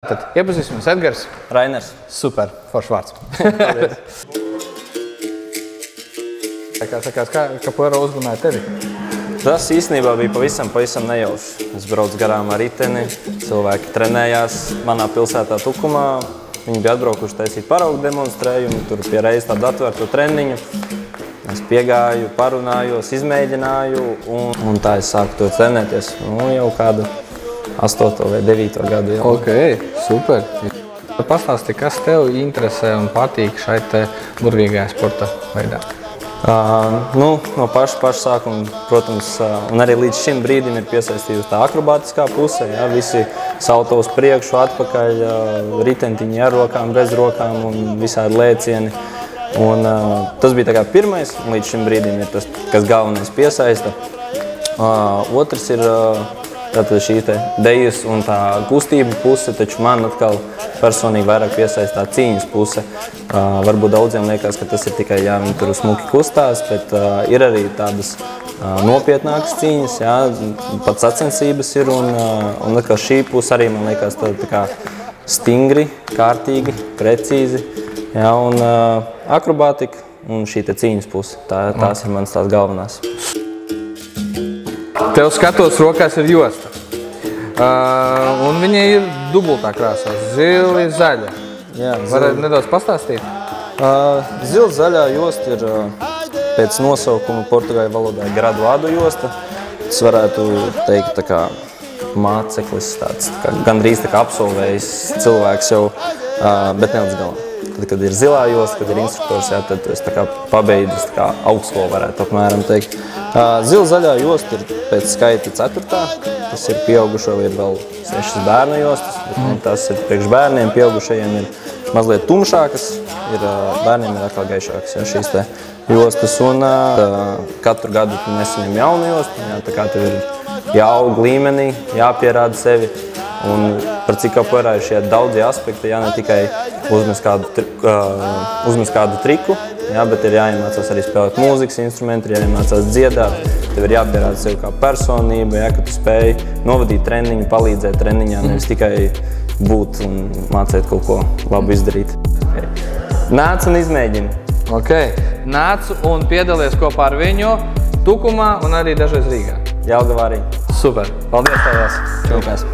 Tad iepazīsimies Edgars. Rainers. Super, foršs vārds. Paldies. Kā sakās, kā Puero uzrunāja tevi? Tas īstenībā bija pavisam nejauši. Es braucu garām ar riteni, cilvēki trenējās manā pilsētā Tukumā. Viņi bija atbraukuši taisīt paraugu demonstrējumu, tur pie reizes tādu atvērto treniņu. Es piegāju, parunājos, izmēģināju un tā es sāku tur trenēties. Jau kādu 8. vai 9. gadu jau. Ok, super. Pastāsti, kas tev interesē un patīk šai te burvīgajā sporta veidā? No paša sākuma, protams, un arī līdz šim brīdim ir piesaistījusi tā akrobātiskā puse. Ja, visi salto uz priekšu, atpakaļ, ritentiņi ar rokām, bez rokām un visādi lēcieni. Un, tas bija tā kā pirmais, un līdz šim brīdim ir tas, kas galvenais piesaista. Otrs ir tātad šī te dejas un tā kustība puse, taču man atkal personīgi vairāk piesaista tā cīņas puse. Varbūt daudziem liekas, ka tas ir tikai, jā, viņi tur smuki kustās, bet ir arī tādas nopietnākas cīņas, jā, pat sacensības ir, un atkal šī puse arī man liekas tā kā stingri, kārtīgi, precīzi, jā, un akrobātika un šī te cīņas puse, tās ir manas tās galvenās. Tev skatos, rokās ir josta. Un viņa ir dubultā krāsā, zili, zaļa. Jā, varētu nedaudz pastāstīt? Zila zaļā josta ir pēc nosaukuma portugāļu valodā graduādu josta. Tas varētu teikt tā kā māceklis, tāds gandrīz tā kā absolvējis cilvēks jau, bet ne līdz galam. Tad, kad ir zilā josta, kad ir instruktors, jā, tad es tā kā pabeidzis tā kā augstskolu varētu apmēram teikt. Zila zaļā josta ir pēc skaita 4. Tas ir pieaugušo, ir vēl 6 bērnu jostas. Tas ir priekš bērniem, pieaugušajiem ir mazliet tumšākas, bērniem ir atkal gaišākas, jā, šīs te jostas. Un katru gadu tu nesaņem jaunu jostu, jā, tā kā tev ir jāaug līmenī, jāpierāda sevi. Un par cik Puero ir šie daudzie aspekti, jā, ne tikai uzmest kādu triku, jā, bet ir jāiemācās arī spēlēt mūzikas instrumenti, ir jāiemācās dziedāt, tev ir jāpierāda sevi kā personība, jā, ka tu spēj novadīt treniņu, palīdzēt treniņā, nevis tikai būt un mācēt kaut ko labu izdarīt. Nāc un izmēģini. Ok, nāc un piedalies kopā ar viņu Tukumā un arī dažreiz Rīgā. Jelgavā arī. Super, paldies tādās. Čaukās.